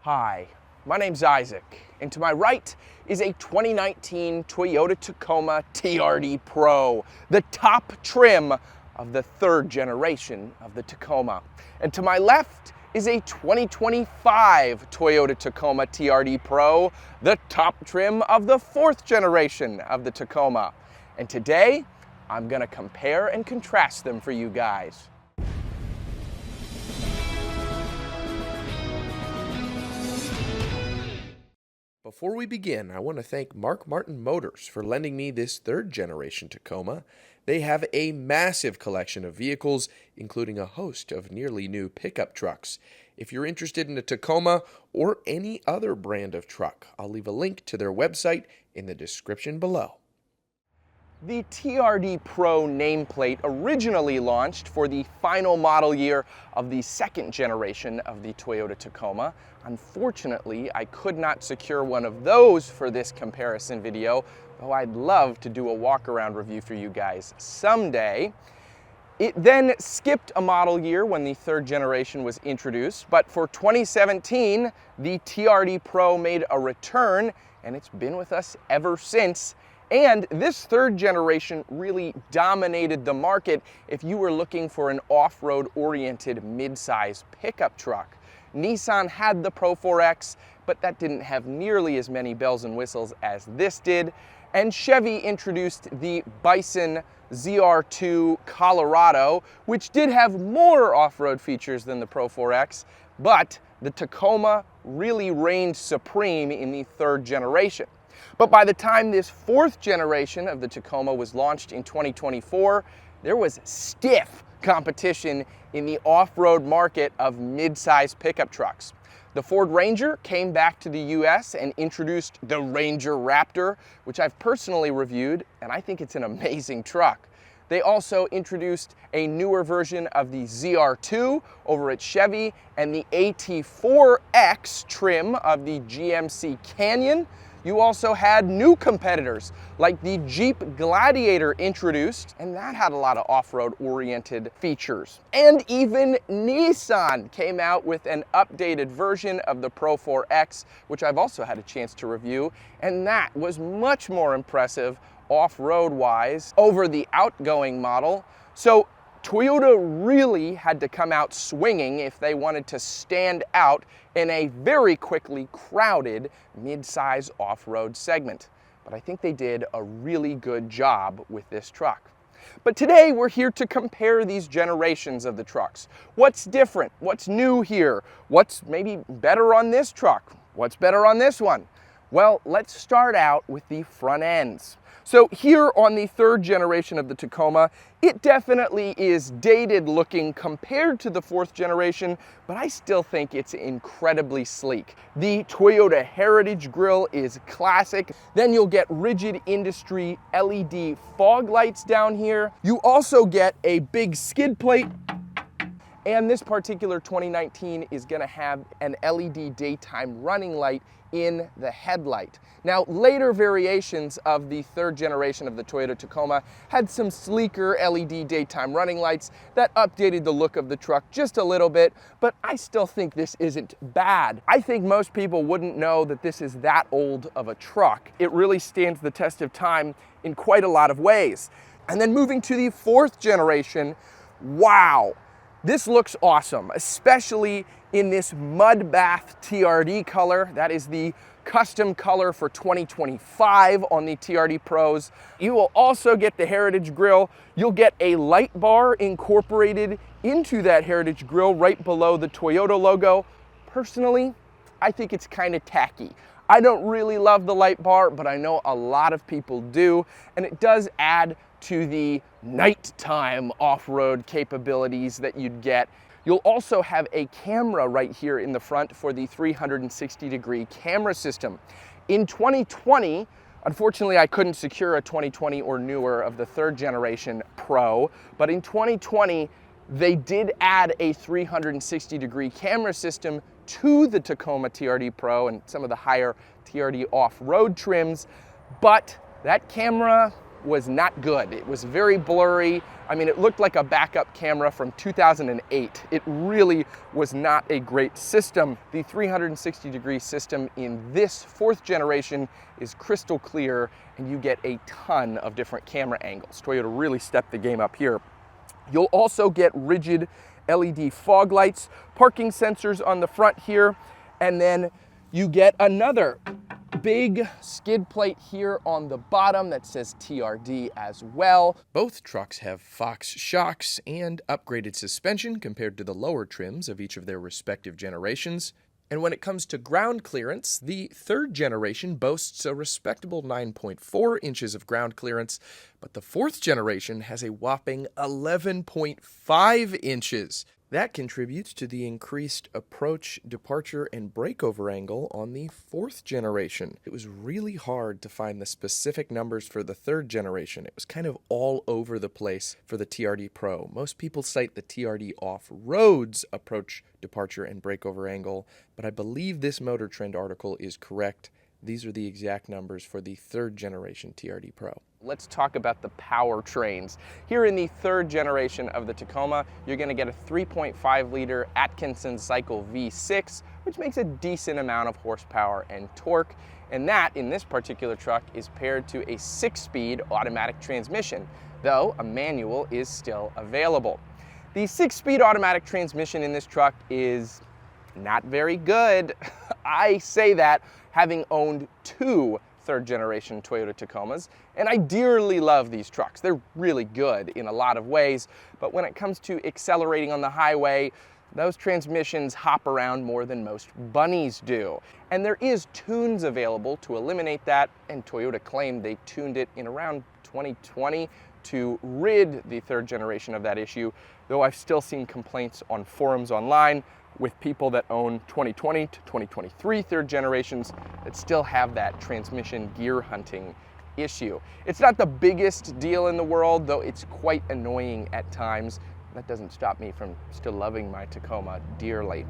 Hi, my name's Isaac, and to my right is a 2019 Toyota Tacoma TRD-Pro, the top trim of the third generation of the Tacoma. And to my left is a 2025 Toyota Tacoma TRD-Pro, the top trim of the fourth generation of the Tacoma. And today, I'm gonna compare and contrast them for you guys. Before we begin, I want to thank Mark Martin Motors for lending me this third generation Tacoma. They have a massive collection of vehicles, including a host of nearly new pickup trucks. If you're interested in a Tacoma or any other brand of truck, I'll leave a link to their website in the description below. The TRD-Pro nameplate originally launched for the final model year of the second generation of the Toyota Tacoma. Unfortunately, I could not secure one of those for this comparison video, though I'd love to do a walk-around review for you guys someday. It then skipped a model year when the third generation was introduced, but for 2017, the TRD-Pro made a return, and it's been with us ever since. And this third generation really dominated the market if you were looking for an off-road oriented mid-size pickup truck. Nissan had the Pro 4X, but that didn't have nearly as many bells and whistles as this did. And Chevy introduced the Bison ZR2 Colorado, which did have more off-road features than the Pro 4X, but the Tacoma really reigned supreme in the third generation. But by the time this fourth generation of the Tacoma was launched in 2024, there was stiff competition in the off-road market of mid-size pickup trucks. The Ford Ranger came back to the US and introduced the Ranger Raptor, which I've personally reviewed, and I think it's an amazing truck. They also introduced a newer version of the ZR2 over at Chevy and the AT4X trim of the GMC Canyon. You also had new competitors like the Jeep Gladiator introduced, and that had a lot of off-road oriented features. And even Nissan came out with an updated version of the Pro 4X, which I've also had a chance to review, and that was much more impressive off-road wise over the outgoing model. So Toyota really had to come out swinging if they wanted to stand out in a very quickly crowded mid-size off-road segment. But I think they did a really good job with this truck. But today we're here to compare these generations of the trucks. What's different? What's new here? What's maybe better on this truck? What's better on this one? Well, let's start out with the front ends. So here on the third generation of the Tacoma, it definitely is dated looking compared to the fourth generation, but I still think it's incredibly sleek. The Toyota Heritage Grille is classic. Then you'll get rigid industry LED fog lights down here. You also get a big skid plate. And this particular 2019 is gonna have an LED daytime running light in the headlight. Now, later variations of the third generation of the Toyota Tacoma had some sleeker LED daytime running lights that updated the look of the truck just a little bit, but I still think this isn't bad. I think most people wouldn't know that this is that old of a truck. It really stands the test of time in quite a lot of ways. And then moving to the fourth generation, wow. This looks awesome, especially in this mud bath TRD color. That is the custom color for 2025 on the TRD Pros. You will also get the Heritage Grille. You'll get a light bar incorporated into that Heritage Grille right below the Toyota logo. Personally, I think it's kind of tacky. I don't really love the light bar, but I know a lot of people do, and it does add to the nighttime off-road capabilities that you'd get. You'll also have a camera right here in the front for the 360-degree camera system. In 2020, unfortunately I couldn't secure a 2020 or newer of the third generation Pro, but in 2020 they did add a 360-degree camera system to the Tacoma TRD Pro and some of the higher TRD off-road trims, but that camera was not good. It was very blurry. I mean, it looked like a backup camera from 2008. It really was not a great system. The 360-degree system in this 4th generation is crystal clear, and you get a ton of different camera angles. Toyota really stepped the game up here. You'll also get rigid LED fog lights, parking sensors on the front here, and then you get another big skid plate here on the bottom that says TRD as well. Both trucks have Fox shocks and upgraded suspension compared to the lower trims of each of their respective generations. And when it comes to ground clearance, the 3rd generation boasts a respectable 9.4 inches of ground clearance, but the 4th generation has a whopping 11.5 inches. That contributes to the increased approach, departure, and breakover angle on the 4th generation. It was really hard to find the specific numbers for the 3rd generation. It was kind of all over the place for the TRD-Pro. Most people cite the TRD Off-Road's approach, departure, and breakover angle, but I believe this Motor Trend article is correct. These are the exact numbers for the 3rd generation TRD-Pro. Let's talk about the powertrains. Here in the 3rd generation of the Tacoma, you're going to get a 3.5-liter Atkinson Cycle V6, which makes a decent amount of horsepower and torque. And that, in this particular truck, is paired to a 6-speed automatic transmission, though a manual is still available. The 6-speed automatic transmission in this truck is not very good. I say that having owned 2 3rd-generation Toyota Tacomas, and I dearly love these trucks. They're really good in a lot of ways, but when it comes to accelerating on the highway, those transmissions hop around more than most bunnies do. And there is tunes available to eliminate that, and Toyota claimed they tuned it in around 2020 to rid the 3rd generation of that issue, though I've still seen complaints on forums online with people that own 2020 to 2023 3rd generations that still have that transmission gear hunting issue. It's not the biggest deal in the world, though it's quite annoying at times. That doesn't stop me from still loving my Tacoma dearly.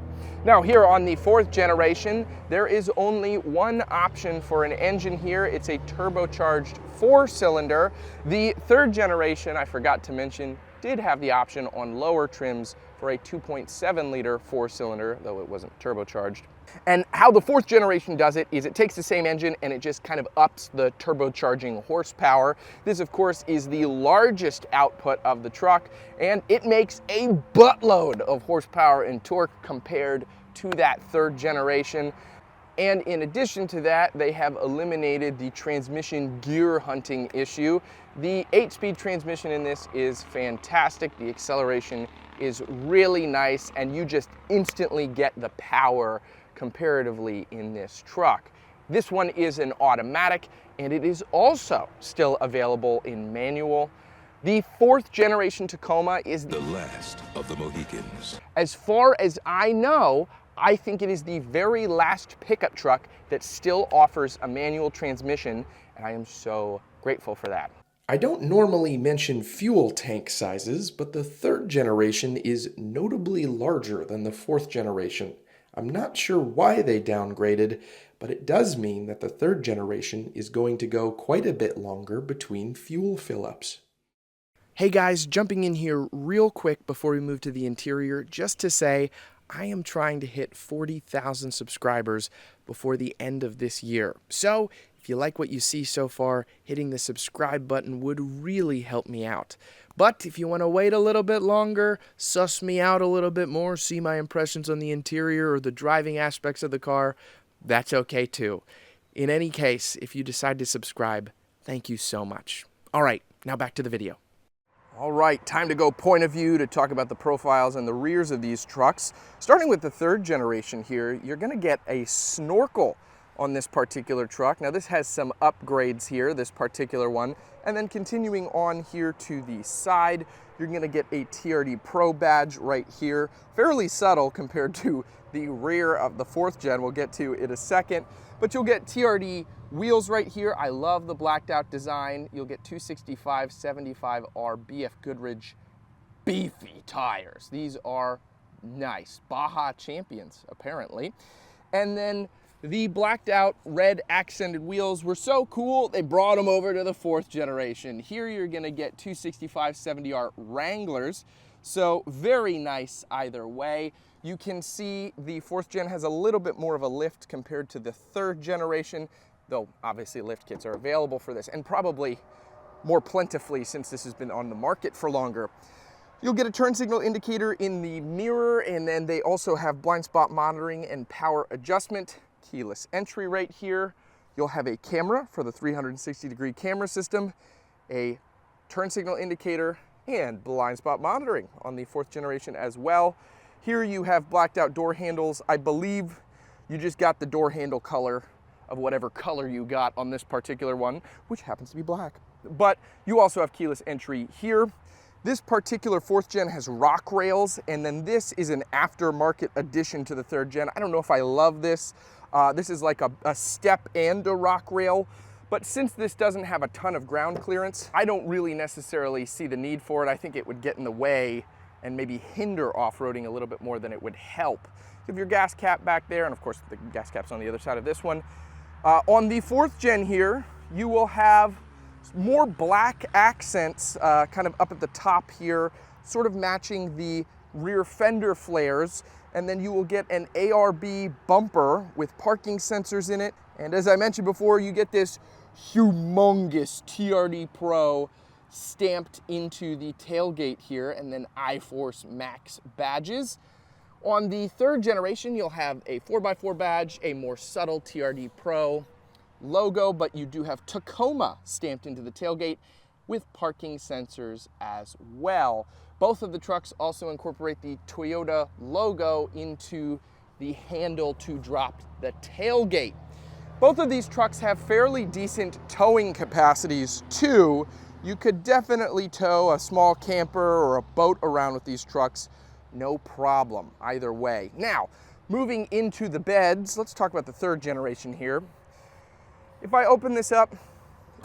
Now here on the 4th generation, there is only one option for an engine here. It's a turbocharged 4-cylinder. The 3rd generation, I forgot to mention, did have the option on lower trims for a 2.7-liter 4-cylinder, though it wasn't turbocharged. And how the 4th generation does it is it takes the same engine and it just kind of ups the turbocharging horsepower. This, of course, is the largest output of the truck, and it makes a buttload of horsepower and torque compared to that 3rd generation. And in addition to that, they have eliminated the transmission gear hunting issue. The 8-speed transmission in this is fantastic. The acceleration is really nice, and you just instantly get the power comparatively in this truck. This one is an automatic, and it is also still available in manual. The 4th generation Tacoma is the last of the Mohicans. As far as I know, I think it is the very last pickup truck that still offers a manual transmission, and I am so grateful for that. I don't normally mention fuel tank sizes, but the 3rd generation is notably larger than the 4th generation. I'm not sure why they downgraded, but it does mean that the 3rd generation is going to go quite a bit longer between fuel fill-ups. Hey guys, jumping in here real quick before we move to the interior, just to say I am trying to hit 40,000 subscribers before the end of this year. So if you like what you see so far, hitting the subscribe button would really help me out. But if you want to wait a little bit longer, suss me out a little bit more, see my impressions on the interior or the driving aspects of the car, that's okay too. In any case, if you decide to subscribe, thank you so much. All right, now back to the video. All right, time to go point of view to talk about the profiles and the rears of these trucks. Starting with the 3rd generation here, you're going to get a snorkel on this particular truck. Now this has some upgrades here, this particular one, and then continuing on here to the side, you're going to get a TRD-Pro badge right here. Fairly subtle compared to the rear of the 4th gen we'll get to in a second, but you'll get TRD wheels right here. I love the blacked out design. You'll get 265/75R BF Goodrich beefy tires. These are nice. Baja champions, apparently. And then The blacked out red accented wheels were so cool, they brought them over to the 4th generation. Here you're gonna get 265 70R Wranglers, so very nice either way. You can see the 4th gen has a little bit more of a lift compared to the 3rd generation, though obviously lift kits are available for this, and probably more plentifully since this has been on the market for longer. You'll get a turn signal indicator in the mirror, and then they also have blind spot monitoring and power adjustment. Keyless entry right here. You'll have a camera for the 360-degree camera system, a turn signal indicator, and blind spot monitoring on the 4th generation as well. Here you have blacked out door handles. I believe you just got the door handle color of whatever color you got on this particular one, which happens to be black. But you also have keyless entry here. This particular 4th gen has rock rails, and then this is an aftermarket addition to the 3rd gen. I don't know if I love this. This is like a step and a rock rail, but since this doesn't have a ton of ground clearance, I don't really necessarily see the need for it. I think it would get in the way and maybe hinder off-roading a little bit more than it would help. You have your gas cap back there, and of course the gas cap's on the other side of this one. On the 4th gen here, you will have more black accents kind of up at the top here, sort of matching the rear fender flares. And then you will get an ARB bumper with parking sensors in it. And as I mentioned before, you get this humongous TRD-Pro stamped into the tailgate here, and then iForce Max badges. On the 3rd generation, you'll have a 4x4 badge, a more subtle TRD-Pro logo, but you do have Tacoma stamped into the tailgate with parking sensors as well. Both of the trucks also incorporate the Toyota logo into the handle to drop the tailgate. Both of these trucks have fairly decent towing capacities too. You could definitely tow a small camper or a boat around with these trucks, no problem either way. Now, moving into the beds, let's talk about the 3rd generation here. If I open this up,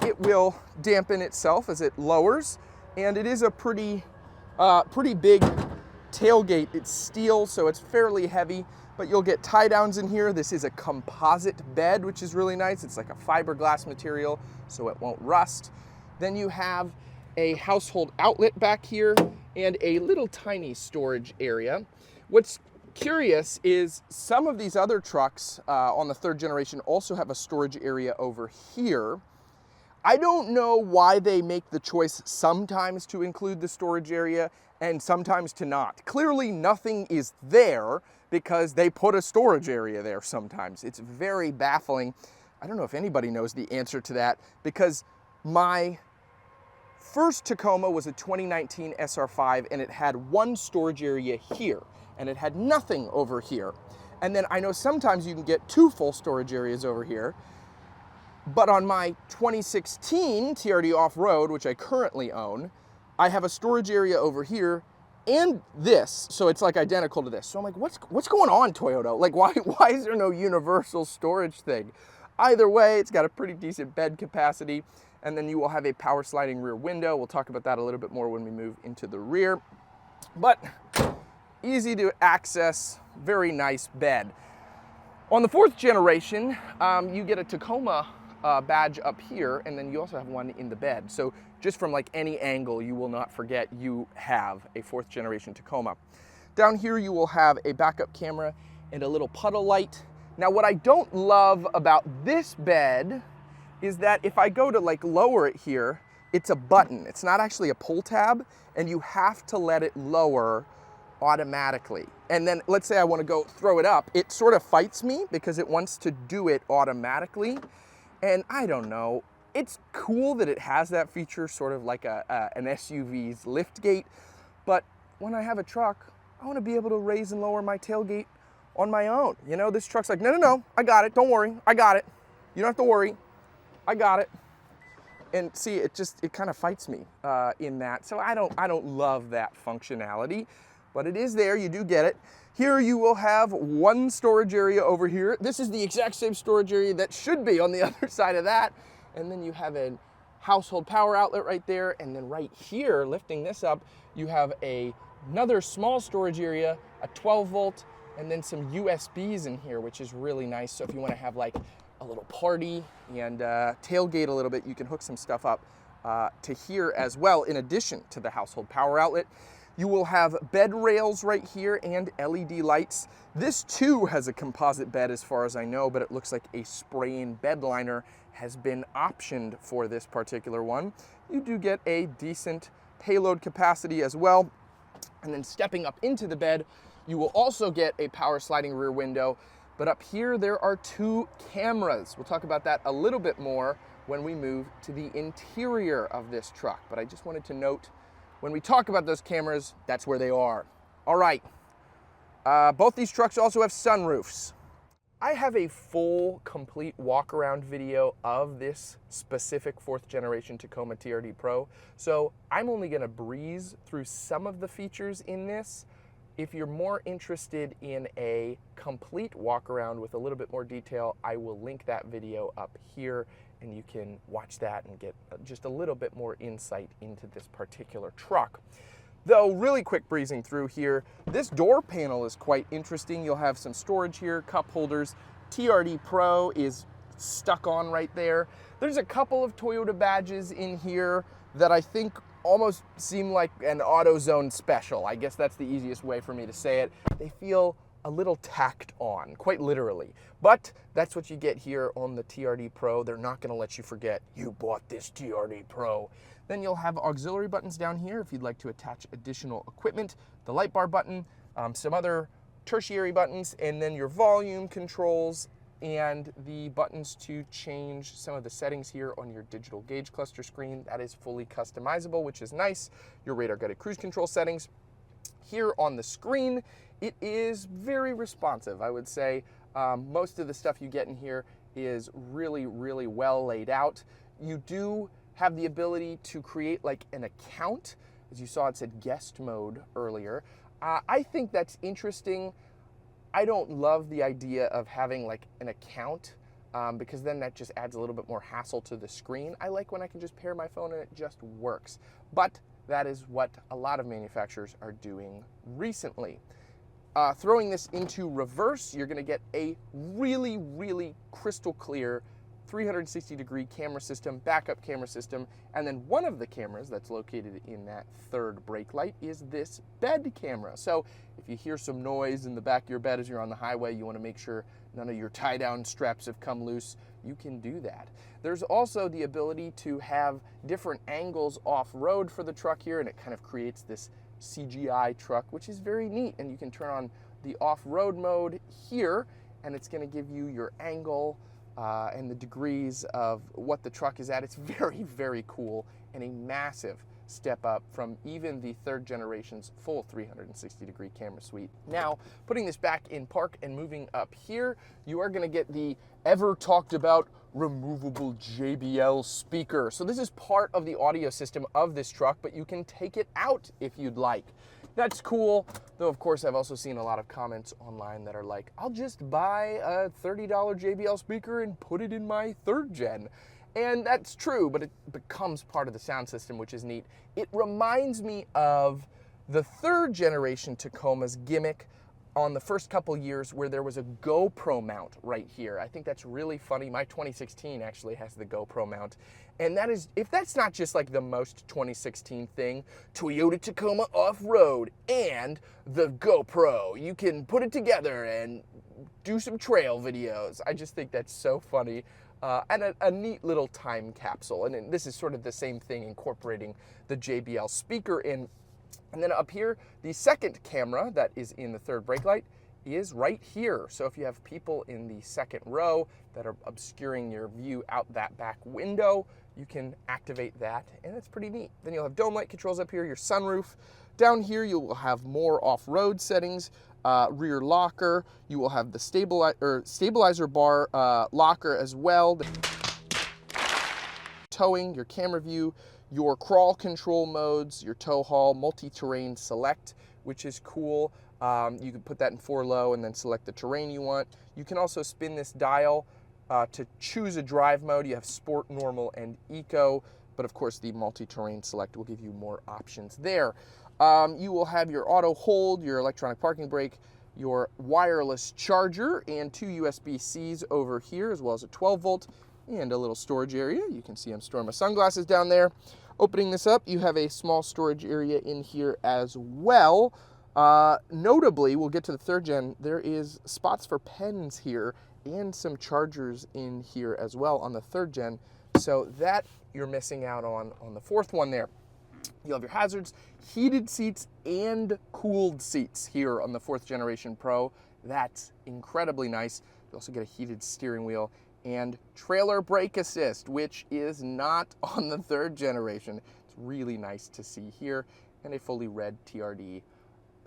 it will dampen itself as it lowers, and it is a pretty big tailgate. It's steel, so it's fairly heavy, but you'll get tie downs in here. This is a composite bed, which is really nice. It's like a fiberglass material, so it won't rust. Then you have a household outlet back here and a little tiny storage area. What's curious is some of these other trucks on the 3rd generation also have a storage area over here. I don't know why they make the choice sometimes to include the storage area and sometimes to not. Clearly nothing is there because they put a storage area there sometimes. It's very baffling. I don't know if anybody knows the answer to that, because my first Tacoma was a 2019 SR5 and it had one storage area here and it had nothing over here. And then I know sometimes you can get 2 full storage areas over here. But on my 2016 TRD Off-Road, which I currently own, I have a storage area over here and this, so it's like identical to this. So I'm like, what's going on, Toyota? Like, why is there no universal storage thing? Either way, it's got a pretty decent bed capacity, and then you will have a power sliding rear window. We'll talk about that a little bit more when we move into the rear. But easy to access, very nice bed. On the 4th generation, you get a Tacoma badge up here, and then you also have one in the bed. So just from like any angle, you will not forget you have a 4th generation Tacoma. Down here, you will have a backup camera and a little puddle light. Now, what I don't love about this bed is that if I go to like lower it here, it's a button. It's not actually a pull tab, and you have to let it lower automatically. And then let's say I want to go throw it up, it sort of fights me because it wants to do it automatically. And I don't know, it's cool that it has that feature, sort of like an SUV's lift gate, but when I have a truck, I want to be able to raise and lower my tailgate on my own. You know, this truck's like, no, I got it, don't worry, I got it. You don't have to worry, I got it. And see, it kind of fights me in that. So I don't love that functionality, but it is there, you do get it. Here you will have one storage area over here. This is the exact same storage area that should be on the other side of that. And then you have a household power outlet right there. And then right here, lifting this up, you have another small storage area, a 12 volt and then some USBs in here, which is really nice. So if you want to have like a little party and tailgate a little bit, you can hook some stuff up to here as well, in addition to the household power outlet. You will have bed rails right here and LED lights. This too has a composite bed as far as I know, but it looks like a spray-in bed liner has been optioned for this particular one. You do get a decent payload capacity as well. And then stepping up into the bed, you will also get a power sliding rear window. But up here, there are 2 cameras. We'll talk about that a little bit more when we move to the interior of this truck. But I just wanted to note, when we talk about those cameras, that's where they are. All right, both these trucks also have sunroofs. I have a full, complete walk-around video of this specific 4th generation Tacoma TRD-Pro, so I'm only gonna breeze through some of the features in this. If you're more interested in a complete walk-around with a little bit more detail, I will link that video up here, and you can watch that and get just a little bit more insight into this particular truck. Though, really quick breezing through here, this door panel is quite interesting. You'll have some storage here, cup holders. TRD-Pro is stuck on right there. There's a couple of Toyota badges in here that I think almost seem like an AutoZone special. I guess that's the easiest way for me to say it. They feel a little tacked on, quite literally. But that's what you get here on the TRD-Pro. They're not gonna let you forget, you bought this TRD-Pro. Then you'll have auxiliary buttons down here if you'd like to attach additional equipment, the light bar button, some other tertiary buttons, and then your volume controls and the buttons to change some of the settings here on your digital gauge cluster screen. That is fully customizable, which is nice. Your radar guided cruise control settings. Here on the screen, it is very responsive, I would say. Most of the stuff you get in here is really, really well laid out. You do have the ability to create like an account. As you saw, it said guest mode earlier. I think that's interesting. I don't love the idea of having like an account because then that just adds a little bit more hassle to the screen. I like when I can just pair my phone and it just works. But that is what a lot of manufacturers are doing recently. Throwing this into reverse, you're gonna get a really, really crystal clear 360-degree camera system, backup camera system, and then one of the cameras that's located in that 3rd brake light is this bed camera. So if you hear some noise in the back of your bed as you're on the highway, you want to make sure none of your tie-down straps have come loose, you can do that. There's also the ability to have different angles off-road for the truck here, and it kind of creates this CGI truck, which is very neat. And you can turn on the off-road mode here, and it's going to give you your angle and the degrees of what the truck is at. It's very, very cool and a massive step up from even the 3rd generation's full 360-degree camera suite. Now, putting this back in park and moving up here, you are going to get the ever talked about removable JBL speaker. So this is part of the audio system of this truck, but you can take it out if you'd like. That's cool, though of course I've also seen a lot of comments online that are like, I'll just buy a $30 JBL speaker and put it in my 3rd gen. And that's true, but it becomes part of the sound system, which is neat. It reminds me of the 3rd generation Tacoma's gimmick on the first couple years where there was a GoPro mount right here. I think that's really funny. My 2016 actually has the GoPro mount. And that is, if that's not just like the most 2016 thing, Toyota Tacoma off-road and the GoPro, you can put it together and do some trail videos. I just think that's so funny. And a neat little time capsule. And this is sort of the same thing, incorporating the JBL speaker in. And then up here, the 2nd camera that is in the 3rd brake light is right here. So if you have people in the 2nd row that are obscuring your view out that back window, you can activate that, and it's pretty neat. Then you'll have dome light controls up here, your sunroof. Down here, you will have more off-road settings, rear locker. You will have the stabilizer bar locker as well. Towing, your camera view, your crawl control modes, your tow haul, multi-terrain select, which is cool. You can put that in 4 low and then select the terrain you want. You can also spin this dial to choose a drive mode. You have sport, normal, and eco, but of course the multi-terrain select will give you more options there. You will have your auto hold, your electronic parking brake, your wireless charger and 2 USB-Cs over here, as well as a 12 volt and a little storage area. You can see I'm storing my sunglasses down there. Opening this up, you have a small storage area in here as well. Notably, we'll get to the 3rd gen, there is spots for pens here and some chargers in here as well on the 3rd gen. So that you're missing out on the 4th one there. You'll have your hazards, heated seats, and cooled seats here on the 4th generation Pro. That's incredibly nice. You also get a heated steering wheel and trailer brake assist, which is not on the 3rd generation. It's really nice to see here, and a fully red TRD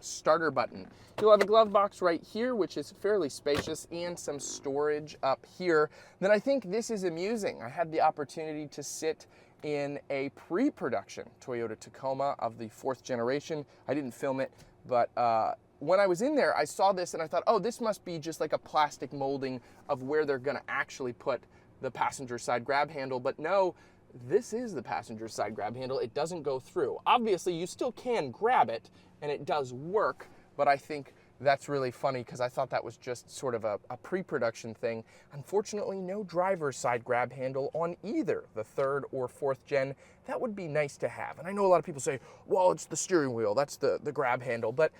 starter button. You'll have a glove box right here, which is fairly spacious, and some storage up here. Then I think this is amusing. I had the opportunity to sit in a pre-production Toyota Tacoma of the 4th generation. I didn't film it, but when I was in there, I saw this and I thought, oh, this must be just like a plastic molding of where they're gonna actually put the passenger side grab handle, but no, this is the passenger side grab handle. It doesn't go through. Obviously, you still can grab it, and it does work, but I think that's really funny because I thought that was just sort of a pre-production thing. Unfortunately, no driver's side grab handle on either the 3rd or 4th gen. That would be nice to have. And I know a lot of people say, well, it's the steering wheel, that's the grab handle, but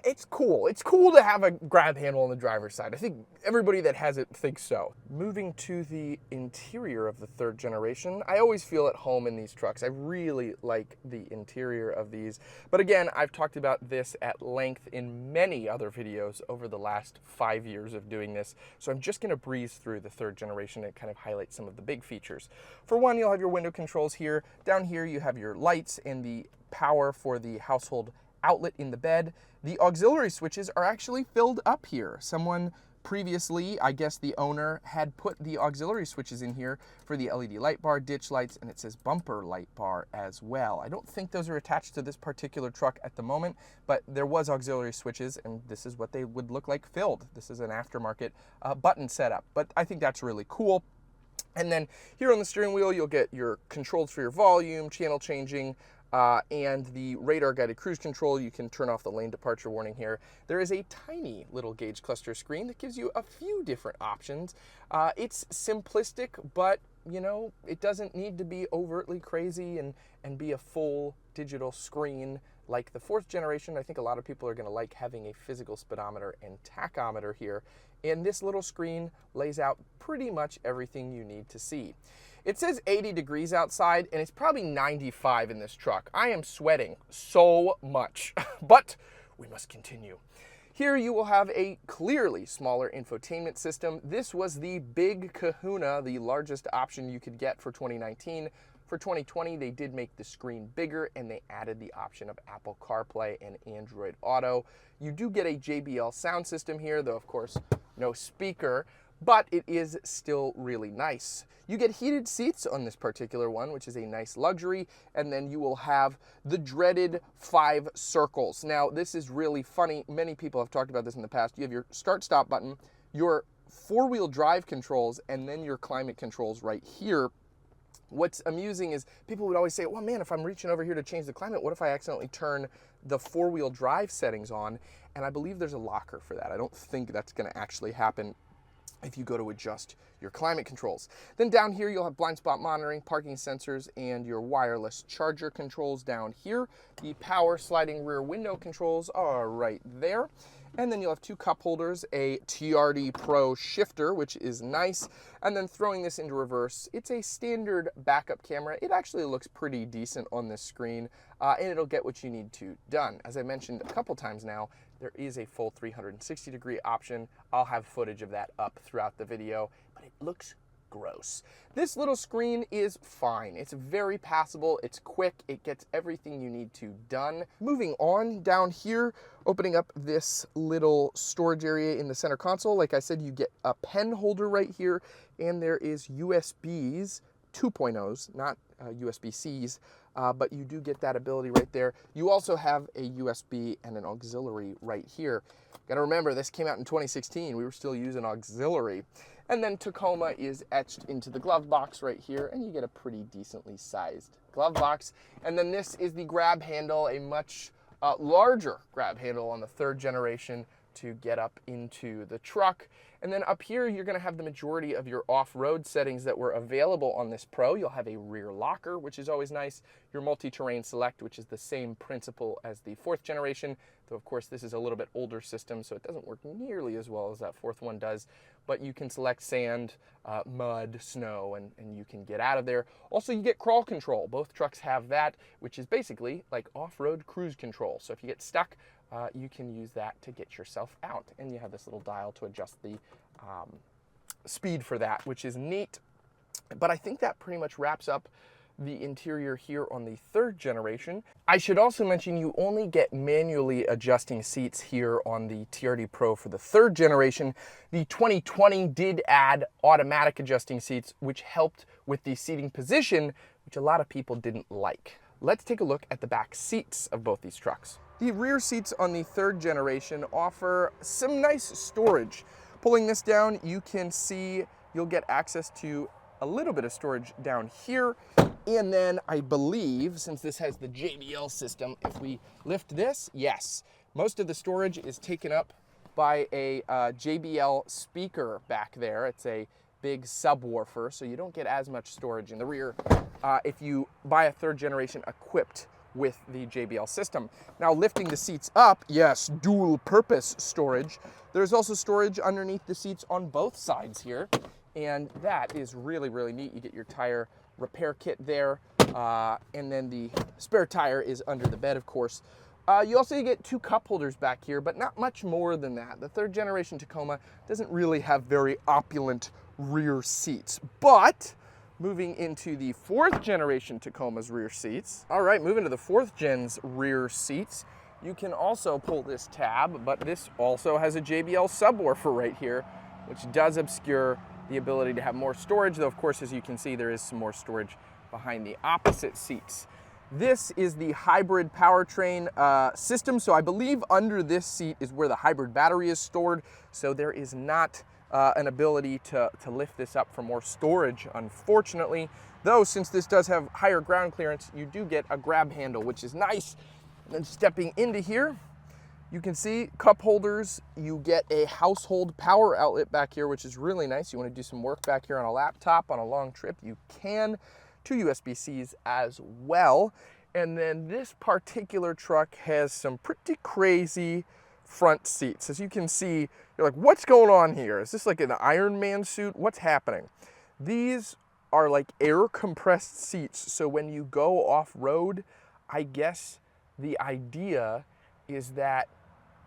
it's cool. It's cool to have a grab handle on the driver's side. I think everybody that has it thinks so. Moving to the interior of the 3rd generation, I always feel at home in these trucks. I really like the interior of these. But again, I've talked about this at length in many other videos over the last 5 years of doing this. So I'm just gonna breeze through the 3rd generation and kind of highlight some of the big features. For one, you'll have your window controls here. Down here, you have your lights and the power for the household outlet in the bed. The auxiliary switches are actually filled up here. Someone previously, I guess the owner, had put the auxiliary switches in here for the LED light bar, ditch lights, and it says bumper light bar as well. I don't think those are attached to this particular truck at the moment, but there was auxiliary switches, and this is what they would look like filled. This is an aftermarket button setup, but I think that's really cool. And then here on the steering wheel, you'll get your controls for your volume, channel changing, and the radar guided cruise control. You can turn off the lane departure warning here. There is a tiny little gauge cluster screen that gives you a few different options. It's simplistic, but you know, it doesn't need to be overtly crazy and be a full digital screen like the 4th generation. I think a lot of people are going to like having a physical speedometer and tachometer here. And this little screen lays out pretty much everything you need to see. It says 80 degrees outside, and it's probably 95 in this truck. I am sweating so much, but we must continue. Here you will have a clearly smaller infotainment system. This was the big kahuna, the largest option you could get for 2019. For 2020, they did make the screen bigger, and they added the option of Apple CarPlay and Android Auto. You do get a JBL sound system here, though of course no speaker, but it is still really nice. You get heated seats on this particular one, which is a nice luxury, and then you will have the dreaded 5 circles. Now, this is really funny. Many people have talked about this in the past. You have your start-stop button, your 4-wheel drive controls, and then your climate controls right here. What's amusing is people would always say, well, man, if I'm reaching over here to change the climate, what if I accidentally turn the 4-wheel drive settings on? And I believe there's a locker for that. I don't think that's going to actually happen if you go to adjust your climate controls. Then down here, you'll have blind spot monitoring, parking sensors, and your wireless charger controls down here. The power sliding rear window controls are right there. And then you'll have 2 cup holders, a TRD-Pro shifter, which is nice. And then throwing this into reverse, it's a standard backup camera. It actually looks pretty decent on this screen, and it'll get what you need to done. As I mentioned a couple times now, there is a full 360-degree option. I'll have footage of that up throughout the video, but it looks gross. This little screen is fine. It's very passable, it's quick, it gets everything you need to done. Moving on down here, opening up this little storage area in the center console. Like I said, you get a pen holder right here, and there is USBs 2.0s, not USB-Cs, but you do get that ability right there. You also have a USB and an auxiliary right here. Gotta remember, this came out in 2016. We were still using auxiliary. And then Tacoma is etched into the glove box right here, and you get a pretty decently sized glove box. And then this is the grab handle, a much larger grab handle on the 3rd generation to get up into the truck. And then up here, you're going to have the majority of your off-road settings that were available on this Pro. You'll have a rear locker, which is always nice. Your multi-terrain select, which is the same principle as the 4th generation, though of course this is a little bit older system, so it doesn't work nearly as well as that 4th one does. But you can select sand, mud, snow, and you can get out of there. Also, you get crawl control. Both trucks have that, which is basically like off-road cruise control. So if you get stuck, you can use that to get yourself out. And you have this little dial to adjust the speed for that, which is neat. But I think that pretty much wraps up the interior here on the 3rd generation. I should also mention you only get manually adjusting seats here on the TRD-Pro for the 3rd generation. The 2020 did add automatic adjusting seats, which helped with the seating position, which a lot of people didn't like. Let's take a look at the back seats of both these trucks. The rear seats on the 3rd generation offer some nice storage. Pulling this down, you can see you'll get access to a little bit of storage down here. And then I believe, since this has the JBL system, if we lift this, yes, most of the storage is taken up by a JBL speaker back there. It's a big subwoofer, so you don't get as much storage in the rear if you buy a 3rd generation equipped with the JBL system. Now, lifting the seats up, yes, dual purpose storage. There's also storage underneath the seats on both sides here, and that is really, really neat. You get your tire repair kit there, and then the spare tire is under the bed, of course. You also get 2 cup holders back here, but not much more than that. The 3rd generation Tacoma doesn't really have very opulent rear seats, but moving into the 4th generation Tacoma's rear seats. All right, moving to the 4th gen's rear seats, you can also pull this tab, but this also has a JBL subwoofer right here, which does obscure the ability to have more storage, though of course, as you can see, there is some more storage behind the opposite seats. This is the hybrid powertrain system, so I believe under this seat is where the hybrid battery is stored, so there is not an ability to lift this up for more storage, unfortunately. Though, since this does have higher ground clearance, you do get a grab handle, which is nice. And then stepping into here, you can see cup holders. You get a household power outlet back here, which is really nice. You want to do some work back here on a laptop on a long trip, you can. 2 USB-Cs as well. And then this particular truck has some pretty crazy front seats. As you can see, you're like, what's going on here? Is this like an Iron Man suit? What's happening? These are like air compressed seats. So when you go off-road, I guess the idea is that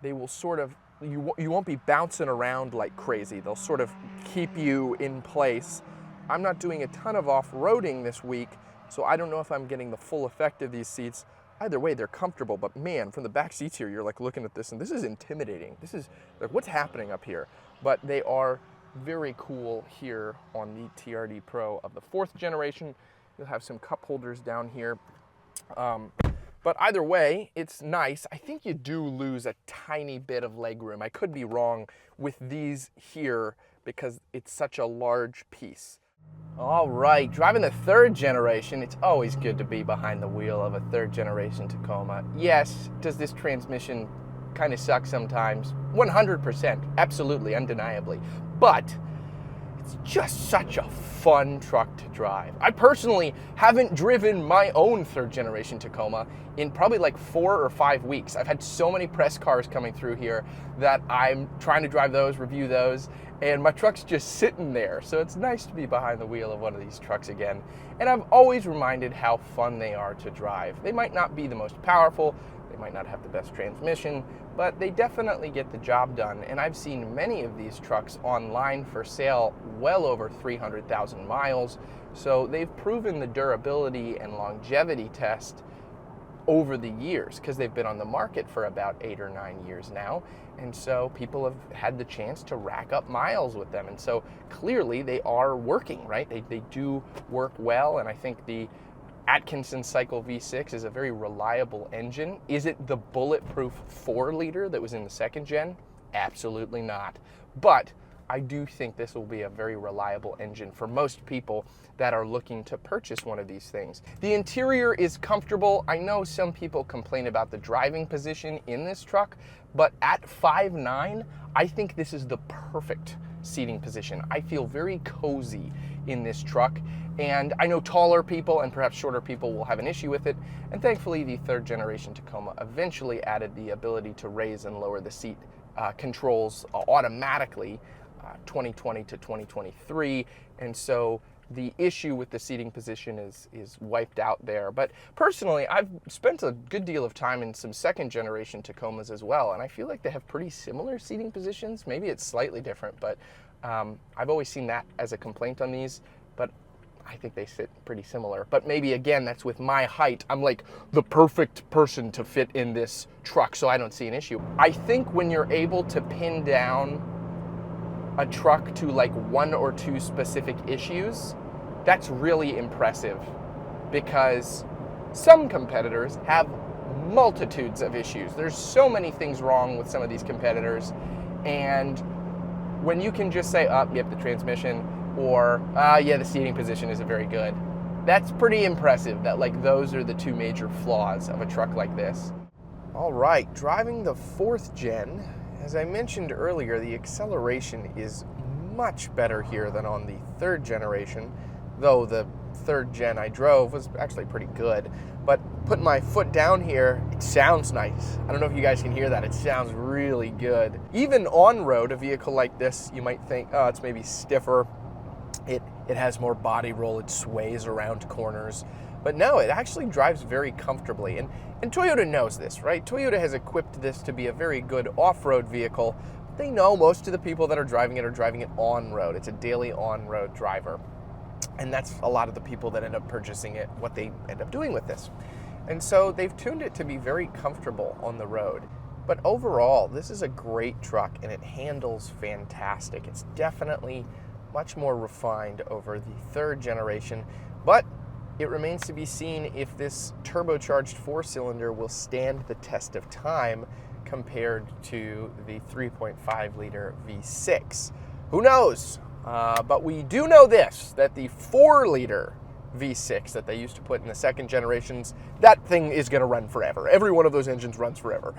they will sort of, you won't be bouncing around like crazy. They'll sort of keep you in place. I'm not doing a ton of off-roading this week, so I don't know if I'm getting the full effect of these seats. Either way, they're comfortable, but man, from the back seats here, you're like looking at this and this is intimidating. This is like, what's happening up here? But they are very cool here on the TRD-Pro of the 4th generation. You'll have some cup holders down here. But either way, it's nice. I think you do lose a tiny bit of legroom. I could be wrong with these here because it's such a large piece. All right, driving the 3rd generation, it's always good to be behind the wheel of a 3rd generation Tacoma. Yes, does this transmission kind of suck sometimes? 100%, absolutely, undeniably. But it's just such a fun truck to drive. I personally haven't driven my own 3rd generation Tacoma in probably like 4 or 5 weeks. I've had so many press cars coming through here that I'm trying to drive those, review those, and my truck's just sitting there. So it's nice to be behind the wheel of one of these trucks again. And I'm always reminded how fun they are to drive. They might not be the most powerful, they might not have the best transmission, but they definitely get the job done. And I've seen many of these trucks online for sale well over 300,000 miles. So they've proven the durability and longevity test over the years because they've been on the market for about 8 or 9 years now. And so people have had the chance to rack up miles with them. And so clearly they are working, right? They do work well. And I think the Atkinson Cycle V6 is a very reliable engine. Is it the bulletproof 4-liter that was in the 2nd gen? Absolutely not. But I do think this will be a very reliable engine for most people that are looking to purchase one of these things. The interior is comfortable. I know some people complain about the driving position in this truck, but at 5'9", I think this is the perfect seating position. I feel very cozy in this truck, and I know taller people and perhaps shorter people will have an issue with it, and thankfully the third generation Tacoma eventually added the ability to raise and lower the seat controls automatically 2020 to 2023, and so the issue with the seating position is wiped out there. But personally, I've spent a good deal of time in some second generation Tacomas as well, and I feel like they have pretty similar seating positions. Maybe it's slightly different, but I've always seen that as a complaint on these, but I think they sit pretty similar. But maybe again, that's with my height. I'm like the perfect person to fit in this truck, so I don't see an issue. I think when you're able to pin down a truck to like one or two specific issues, that's really impressive, because some competitors have multitudes of issues. There's so many things wrong with some of these competitors, and when you can just say, yep, the transmission, or yeah, the seating position isn't very good, that's pretty impressive that like those are the two major flaws of a truck like this. All right, driving the 4th gen, as I mentioned earlier, the acceleration is much better here than on the 3rd generation, though the 3rd gen I drove was actually pretty good. But putting my foot down here, it sounds nice. I don't know if you guys can hear that. It sounds really good. Even on-road, a vehicle like this, you might think, oh, it's maybe stiffer. It has more body roll, it sways around corners. But no, it actually drives very comfortably. And Toyota knows this, right? Toyota has equipped this to be a very good off-road vehicle. They know most of the people that are driving it on-road. It's a daily on-road driver. And that's a lot of the people that end up purchasing it, what they end up doing with this. And so they've tuned it to be very comfortable on the road. But overall, this is a great truck and it handles fantastic. It's definitely much more refined over the 3rd generation, but it remains to be seen if this turbocharged 4-cylinder will stand the test of time compared to the 3.5-liter V6. Who knows? But we do know this, that the 4-liter V6 that they used to put in the 2nd generations, that thing is going to run forever. Every one of those engines runs forever.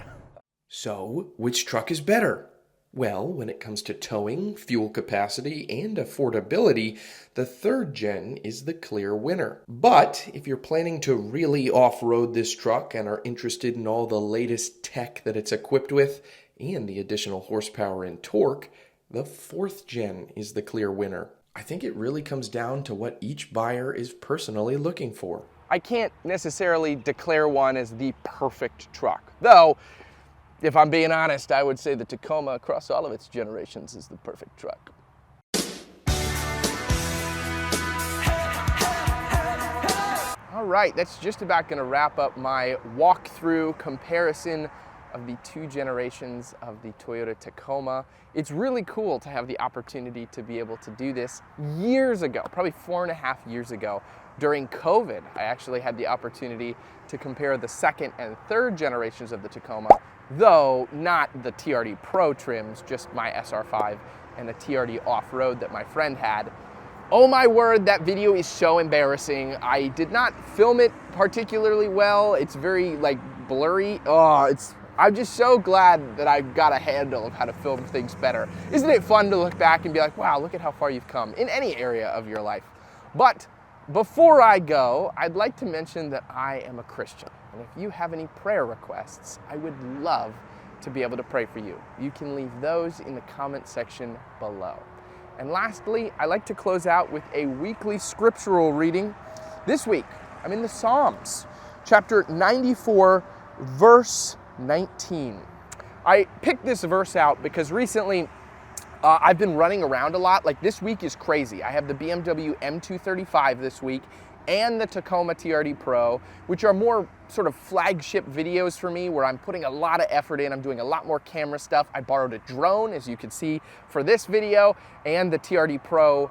So, which truck is better? Well, when it comes to towing, fuel capacity, and affordability, the 3rd gen is the clear winner. But if you're planning to really off-road this truck and are interested in all the latest tech that it's equipped with and the additional horsepower and torque, the 4th gen is the clear winner. I think it really comes down to what each buyer is personally looking for. I can't necessarily declare one as the perfect truck, though if I'm being honest, I would say the Tacoma across all of its generations is the perfect truck. All right, that's just about going to wrap up my walkthrough comparison of the 2 generations of the Toyota Tacoma. It's really cool to have the opportunity to be able to do this years ago, probably 4.5 years ago. During COVID, I actually had the opportunity to compare the 2nd and 3rd generations of the Tacoma, though not the TRD-Pro trims, just my SR5 and the TRD off-road that my friend had. Oh my word, that video is so embarrassing. I did not film it particularly well. It's very like blurry. I'm just so glad that I got a handle of how to film things better. Isn't it fun to look back and be like, wow, look at how far you've come in any area of your life. But before I go, I'd like to mention that I am a Christian. And if you have any prayer requests, I would love to be able to pray for you. You can leave those in the comment section below. And lastly, I like to close out with a weekly scriptural reading. This week, I'm in the Psalms, chapter 94, verse 19. I picked this verse out because recently I've been running around a lot. Like this week is crazy. I have the BMW M235 this week and the Tacoma TRD-Pro, which are more sort of flagship videos for me where I'm putting a lot of effort in. I'm doing a lot more camera stuff. I borrowed a drone, as you can see, for this video and the TRD-Pro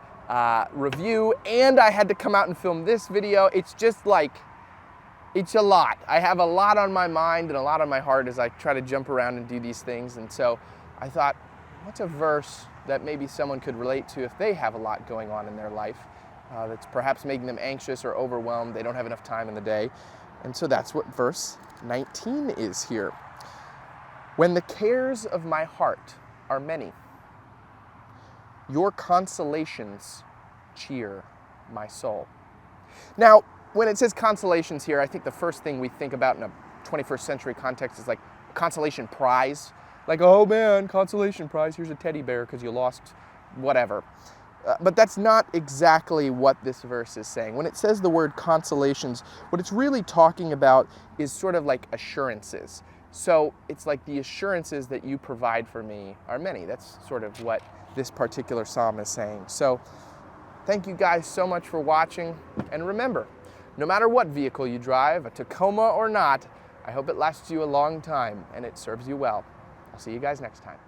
review, and I had to come out and film this video. It's just like, it's a lot. I have a lot on my mind and a lot on my heart as I try to jump around and do these things. And so I thought, what's a verse that maybe someone could relate to if they have a lot going on in their life that's perhaps making them anxious or overwhelmed. They don't have enough time in the day. And so that's what verse 19 is here. When the cares of my heart are many, your consolations cheer my soul. Now, when it says consolations here, I think the first thing we think about in a 21st century context is like consolation prize. Like, oh man, consolation prize, here's a teddy bear because you lost whatever. But that's not exactly what this verse is saying. When it says the word consolations, what it's really talking about is sort of like assurances. So it's like the assurances that you provide for me are many. That's sort of what this particular psalm is saying. So thank you guys so much for watching. And remember, no matter what vehicle you drive, a Tacoma or not, I hope it lasts you a long time and it serves you well. I'll see you guys next time.